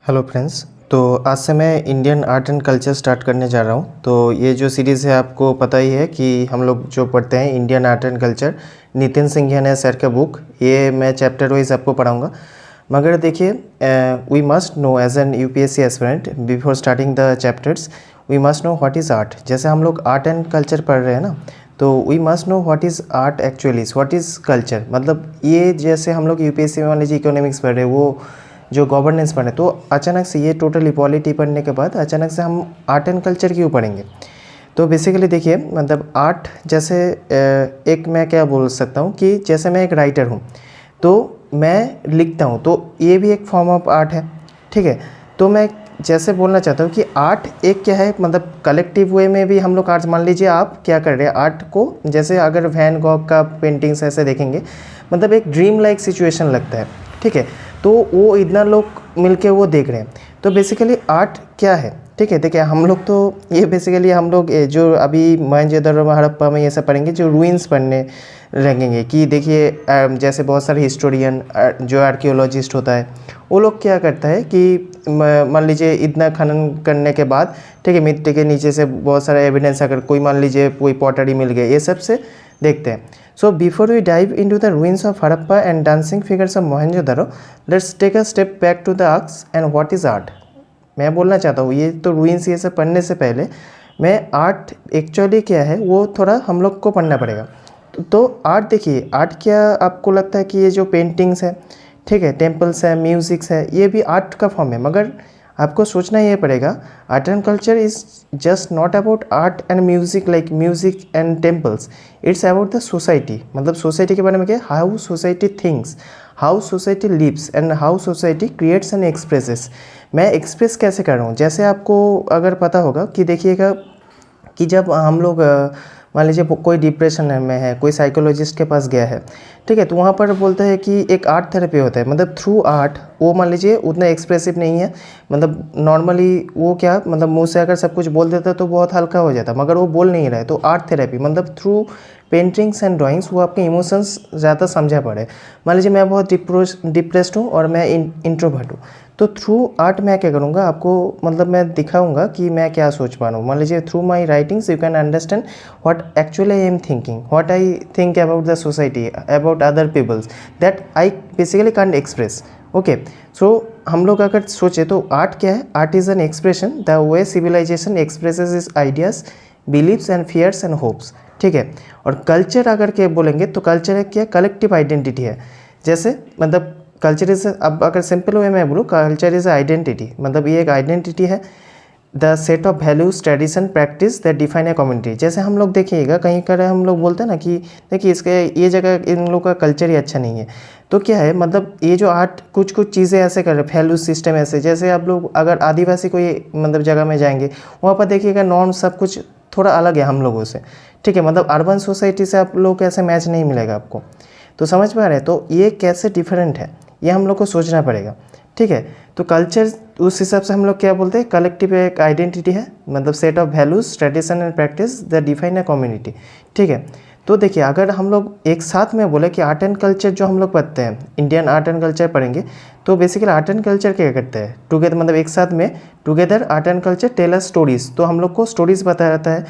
Hello friends. तो आज से मैं Indian art and culture start करने जा रहा हूँ। तो ये जो सीरीज़ है आपको पता ही है कि हम लोग जो पढ़ते हैं Indian art and culture, Nitin Singhiya sir का बुक, ये मैं चैप्टर वाइज आपको पढ़ाऊँगा। मगर देखिए, we must know as an UPSC aspirant before starting the chapters, we must know what is art. जैसे हम लोग आर्ट एंड कल्चर पढ़ रहे हैं ना, तो we must know what is art actually, what is culture. मतलब ये जैसे हम लोग यूपीएससी में मान लीजिए इकोनॉमिक्स पढ़ रहे हैं, वो जो गवर्नेंस पढ़े, तो अचानक से ये टोटल इक्वालिटी पढ़ने के बाद अचानक से हम आर्ट एंड कल्चर क्यों पढ़ेंगे। तो बेसिकली देखिए, मतलब आर्ट जैसे एक मैं क्या बोल सकता हूँ कि जैसे मैं एक राइटर हूँ, तो मैं लिखता हूँ, तो ये भी एक फॉर्म ऑफ आर्ट है। ठीक है, तो मैं जैसे बोलना चाहता हूँ कि आर्ट एक क्या है, मतलब कलेक्टिव वे में भी हम लोग आर्ट, मान लीजिए आप क्या कर रहे हैं आर्ट को, जैसे अगर वैन गॉग का पेंटिंग्स ऐसे देखेंगे, मतलब एक ड्रीम लाइक सिचुएशन लगता है। ठीक है, तो वो इतना लोग मिलके वो देख रहे हैं। तो बेसिकली आर्ट क्या है, ठीक है। देखिए हम लोग तो ये बेसिकली हम लोग जो अभी मोहनजोदड़ो हड़प्पा में ये सब पढ़ेंगे, जो रूइंस पढ़ने लगेंगे कि देखिए जैसे बहुत सारे हिस्टोरियन जो आर्कियोलॉजिस्ट होता है, वो लोग क्या करता है कि मान लीजिए इतना खनन करने के बाद, ठीक है, मिट्टी के नीचे से बहुत सारा एविडेंस, अगर कोई मान लीजिए कोई पॉटरी मिल गया, ये सब से देखते हैं। So before we dive into the ruins of Harappa and dancing figures of Mohenjodaro, let's take a step back to the ask and what is art. मैं बोलना चाहता हूँ ये तो रूइंस ये सब पढ़ने से पहले मैं आर्ट एक्चुअली क्या है वो थोड़ा हम लोग को पढ़ना पड़ेगा। तो आर्ट देखिए, आर्ट क्या आपको लगता है कि ये जो पेंटिंग्स है, ठीक है, टेम्पल्स है, म्यूज़िक्स है, ये भी आर्ट का फॉर्म है। मगर आपको सोचना ये पड़ेगा, art and culture is just not about art and music, like music and temples, it's about the society. मतलब सोसाइटी के बारे में क्या, how society thinks, how society lives and how society creates and expresses. मैं express कैसे कर रहा हूँ, जैसे आपको अगर पता होगा कि देखिएगा कि जब हम लोग मान लीजिए कोई डिप्रेशन में है, कोई साइकोलॉजिस्ट के पास गया है, ठीक है, तो वहाँ पर बोलता है कि एक आर्ट थेरेपी होता है। मतलब थ्रू आर्ट वो मान लीजिए उतना एक्सप्रेसिव नहीं है, मतलब नॉर्मली वो क्या, मतलब मुंह से अगर सब कुछ बोल देता तो बहुत हल्का हो जाता, मगर वो बोल नहीं रहा है। तो आर्ट थेरेपी मतलब थ्रू पेंटिंग्स एंड ड्राइंग्स वो आपके इमोशंस ज़्यादा समझा पड़े। मान लीजिए मैं बहुत डिप्रेस्ड हूँ और मैं इंट्रोवर्ट हूँ, तो थ्रू आर्ट मैं क्या करूँगा, आपको मतलब मैं दिखाऊंगा कि मैं क्या सोच पा रहा हूँ। मान लीजिए through my writings you can understand what actually I am thinking, what I think about the society, about other peoples, that I basically can't express. Okay, so हम लोग अगर सोचे तो आर्ट क्या है, art is an expression the way civilization expresses is ideas, beliefs and fears and hopes. ठीक है, और कल्चर अगर क्या बोलेंगे तो कल्चर है क्या, कलेक्टिव आइडेंटिटी है। जैसे मतलब कल्चर इज़, अब अगर सिंपल वे में बोलूँ, कल्चर इज़ आइडेंटिटी, मतलब ये एक आइडेंटिटी है, the set of values, tradition, practice that define a community. जैसे हम लोग देखिएगा कहीं कर हम लोग बोलते हैं ना कि देखिए इसके ये जगह इन लोग का कल्चर ही अच्छा नहीं है, तो क्या है, मतलब ये जो आर्ट कुछ कुछ चीज़ें ऐसे कर रहे, वैल्यूज सिस्टम ऐसे, जैसे आप लोग अगर आदिवासी कोई मतलब जगह में जाएंगे, वहाँ पर देखिएगा नॉर्म सब कुछ थोड़ा अलग है हम लोगों से। ठीक है, मतलब अर्बन सोसाइटी से आप लोग कैसे मैच नहीं मिलेगा आपको, तो समझ पा रहे हैं। तो ये कैसे डिफरेंट है, ये हम लोग को सोचना पड़ेगा। ठीक है, तो कल्चर उस हिसाब से हम लोग क्या बोलते हैं, कलेक्टिव एक आइडेंटिटी है, मतलब set of values, tradition and practice that define a community. ठीक है, तो देखिए अगर हम लोग एक साथ में बोले कि आर्ट एंड कल्चर जो हम लोग पढ़ते हैं, इंडियन आर्ट एंड कल्चर पढ़ेंगे, तो बेसिकली आर्ट एंड कल्चर क्या करते हैं टुगेदर, मतलब एक साथ में together art and culture tell us stories. तो हम लोग को स्टोरीज बताया जाता है।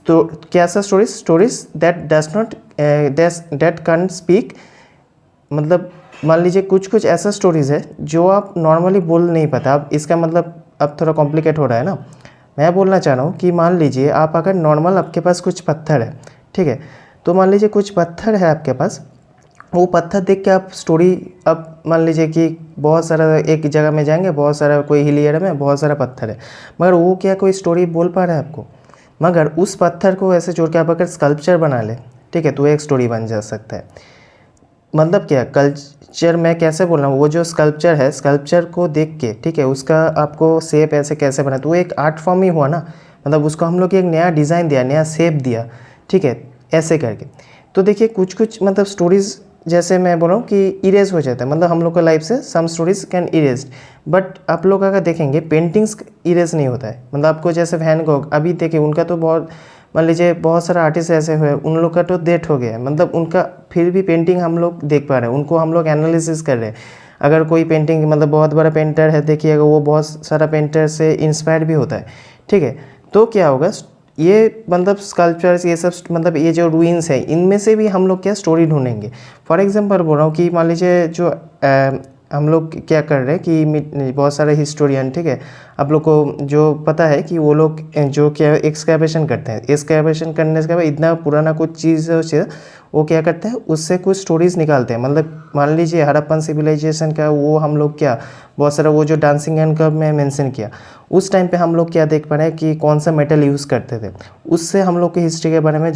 तो क्या सा stories, stories that does not that can speak, मतलब मान लीजिए कुछ कुछ ऐसा स्टोरीज़ है जो आप नॉर्मली बोल नहीं पाता। अब इसका मतलब अब थोड़ा कॉम्प्लिकेट हो रहा है ना। मैं बोलना चाह रहा हूँ कि मान लीजिए आप अगर नॉर्मल आपके पास कुछ पत्थर है, ठीक है, तो मान लीजिए कुछ पत्थर है आपके पास, वो पत्थर देख के आप स्टोरी, अब मान लीजिए कि बहुत सारा एक जगह में जाएंगे, बहुत सारा कोई हिल एरिया में बहुत सारा पत्थर है, मगर वो क्या कोई स्टोरी बोल पा रहा है आपको। मगर उस पत्थर को ऐसे जोड़ के आप अगर स्कल्पचर बना ले, ठीक है, तो एक स्टोरी बन जा सकता है। मतलब क्या कल्चर, मैं कैसे बोल रहा हूँ, वो जो स्कल्पचर है, स्कल्पचर को देख के, ठीक है, उसका आपको शेप ऐसे कैसे बना, तो वो एक आर्ट फॉर्म ही हुआ ना। मतलब उसको हम लोग एक नया डिज़ाइन दिया, नया शेप दिया, ठीक है, ऐसे करके। तो देखिए कुछ कुछ मतलब स्टोरीज़, जैसे मैं बोल रहा हूँ कि इरेज हो जाता है, मतलब हम लोग का लाइफ से some stories can erase. But आप लोग अगर देखेंगे पेंटिंग्स इरेज नहीं होता है। मतलब आपको जैसे वैन गॉग, अभी देखिए उनका तो बहुत, मान लीजिए बहुत सारे आर्टिस्ट ऐसे हुए, उन लोग का तो डेथ हो गया है, मतलब उनका फिर भी पेंटिंग हम लोग देख पा रहे हैं, उनको हम लोग एनालिसिस कर रहे हैं। अगर कोई पेंटिंग मतलब बहुत बड़ा पेंटर है देखिएगा, वो बहुत सारा पेंटर से इंस्पायर्ड भी होता है, ठीक है। तो क्या होगा, ये मतलब स्कल्पचर्स ये सब मतलब ये जो रूइंस है इनमें से भी हम लोग क्या स्टोरी ढूंढेंगे। फॉर एग्जांपल बोल रहा हूँ कि मान लीजिए जो हम लोग क्या कर रहे हैं कि बहुत सारे हिस्टोरियन, ठीक है, आप लोग को जो पता है कि वो लोग जो क्या एक्सकैवेशन करते हैं, एक्सकैवेशन करने के बाद इतना पुराना कुछ चीज़ वो क्या करते हैं, उससे कुछ स्टोरीज निकालते हैं। मतलब मान लीजिए हड़प्पन सिविलाइजेशन का वो हम लोग क्या बहुत सारा वो जो डांसिंग हैंड का मैं मेंशन किया, उस टाइम पे हम लोग क्या देख पा रहे हैं कि कौन सा मेटल यूज़ करते थे, उससे हम लोग की हिस्ट्री के बारे में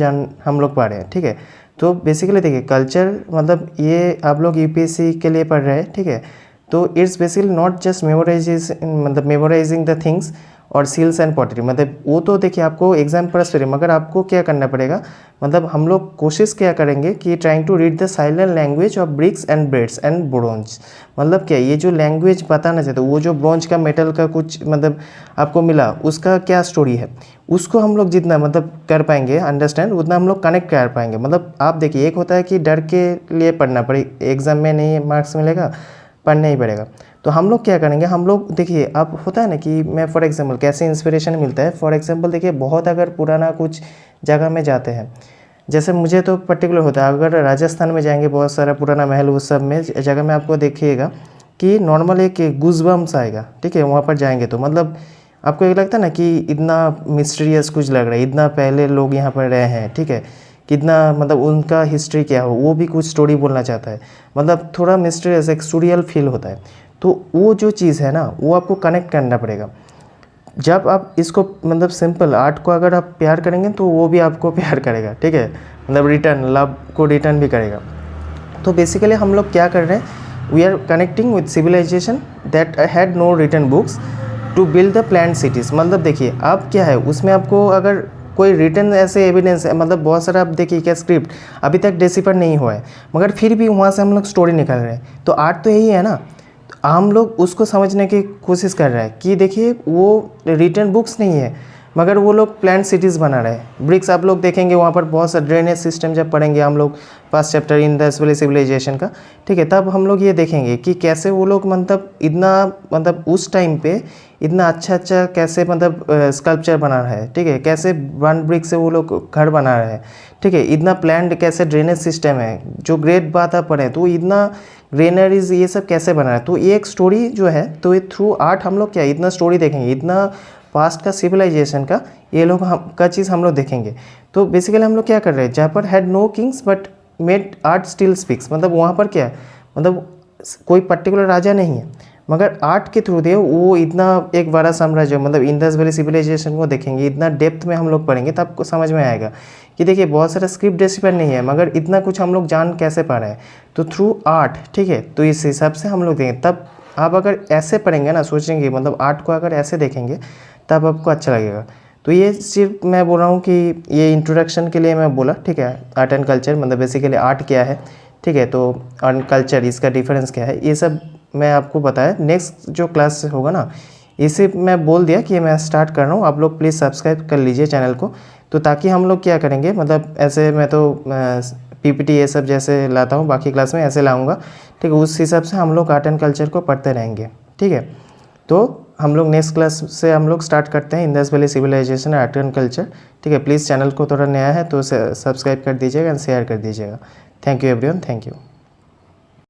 हम लोग पा रहे हैं, ठीक है। तो बेसिकली देखिए कल्चर मतलब ये आप लोग यूपीएससी के लिए पढ़ रहे हैं, ठीक है। तो it's basically not just memorising the things और सील्स एंड पॉटरी, मतलब वो तो देखिए आपको एग्जाम पास करें, मगर आपको क्या करना पड़ेगा, मतलब हम लोग कोशिश क्या करेंगे कि trying to read the silent language of bricks and breads and bronze. मतलब क्या ये जो लैंग्वेज बताना चाहते वो जो ब्रोंज का मेटल का कुछ मतलब आपको मिला उसका क्या स्टोरी है, उसको हम लोग जितना मतलब कर पाएंगे अंडरस्टैंड, उतना हम लोग कनेक्ट कर पाएंगे। मतलब आप देखिए एक होता है कि डर के लिए पढ़ना पड़े, एग्जाम में नहीं मार्क्स मिलेगा, पढ़ना ही पड़ेगा। तो हम लोग क्या करेंगे, हम लोग देखिए अब होता है ना कि मैं फॉर एग्जांपल कैसे इंस्पिरेशन मिलता है। फॉर एग्जांपल देखिए बहुत अगर पुराना कुछ जगह में जाते हैं, जैसे मुझे तो पर्टिकुलर होता है, अगर राजस्थान में जाएंगे बहुत सारा पुराना महल उस सब में जगह में आपको देखिएगा कि नॉर्मल एक गूज़बम्स आएगा, ठीक है। वहाँ पर जाएंगे तो मतलब आपको एक लगता है ना कि इतना मिस्टीरियस कुछ लग रहा है, इतना पहले लोग यहाँ पर रहे हैं, ठीक है, कितना मतलब उनका हिस्ट्री क्या हो, वो भी कुछ स्टोरी बोलना चाहता है, मतलब थोड़ा मिस्टीरियस एक सूरियल फील होता है। तो वो जो चीज़ है ना वो आपको कनेक्ट करना पड़ेगा। जब आप इसको मतलब सिंपल आर्ट को अगर आप प्यार करेंगे तो वो भी आपको प्यार करेगा, ठीक है, मतलब रिटर्न लव को रिटर्न भी करेगा। तो बेसिकली हम लोग क्या कर रहे हैं, we are connecting with civilisation that had no written books to build the planned cities. मतलब देखिए आप क्या है उसमें आपको अगर कोई रिटर्न ऐसे एविडेंस है, मतलब बहुत सारा आप देखिए क्या स्क्रिप्ट अभी तक डेसिफर नहीं हुआ है, मगर फिर भी वहाँ से हम लोग स्टोरी निकाल रहे हैं। तो आर्ट तो यही है ना, हम लोग उसको समझने की कोशिश कर रहे हैं कि देखिए वो रिटर्न बुक्स नहीं है, मगर वो लोग प्लान्ड सिटीज़ बना रहे हैं। ब्रिक्स आप लोग देखेंगे वहाँ पर बहुत सा ड्रेनेज सिस्टम जब पढ़ेंगे हम लोग first chapter in the civilisation का, ठीक है, तब हम लोग ये देखेंगे कि कैसे वो लोग मतलब इतना मतलब उस टाइम पे इतना अच्छा कैसे मतलब स्कल्पचर बना रहा है, ठीक है, कैसे वन ब्रिक से वो लोग घर बना रहे हैं, ठीक है, इतना प्लान्ड कैसे ड्रेनेज सिस्टम है, जो ग्रेट बात आप पढ़ें तो इतना ग्रेनरीज ये सब कैसे बना है। तो ये एक स्टोरी जो है, तो ये थ्रू आर्ट हम लोग क्या इतना स्टोरी देखेंगे, इतना पास्ट का सिविलाइजेशन का ये लोग का चीज़ हम लोग देखेंगे। तो बेसिकली हम लोग क्या कर रहे हैं, जहाँ पर had no kings but made art still speaks, मतलब वहाँ पर क्या है, मतलब कोई पर्टिकुलर राजा नहीं है, मगर आर्ट के थ्रू दे वो इतना एक बड़ा साम्राज्य मतलब इंडस वैली सिविलाइजेशन को देखेंगे, इतना डेप्थ में हम लोग पढ़ेंगे तब आपको समझ में आएगा कि देखिए बहुत सारा स्क्रिप्ट डेसिफर नहीं है, मगर इतना कुछ हम लोग जान कैसे पा रहे हैं, तो थ्रू आर्ट, ठीक है। तो इस हिसाब से हम लोग देखेंगे, तब आप अगर ऐसे पढ़ेंगे ना, सोचेंगे मतलब आर्ट को अगर ऐसे देखेंगे तब आपको अच्छा लगेगा। तो ये सिर्फ मैं बोल रहा हूँ कि ये इंट्रोडक्शन के लिए मैं बोला, ठीक है, आर्ट एंड कल्चर मतलब बेसिकली आर्ट क्या है, ठीक है, तो आर्ट कल्चर इसका डिफरेंस क्या है, ये सब मैं आपको बताया। नेक्स्ट जो क्लास होगा ना, इसे मैं बोल दिया कि मैं स्टार्ट कर रहा हूँ, आप लोग प्लीज़ सब्सक्राइब कर लीजिए चैनल को, तो ताकि हम लोग क्या करेंगे, मतलब ऐसे मैं तो पीपीटी ये सब जैसे लाता हूँ बाकी क्लास में ऐसे लाऊंगा, ठीक है, उस हिसाब से हम लोग आर्ट एंड कल्चर को पढ़ते रहेंगे, ठीक है। तो हम लोग नेक्स्ट क्लास से हम लोग स्टार्ट करते हैं Indus valley civilisation art and culture, ठीक है। प्लीज़ चैनल को थोड़ा नया है तो सब्सक्राइब कर दीजिएगा एंड शेयर कर दीजिएगा। Thank you everyone, thank you.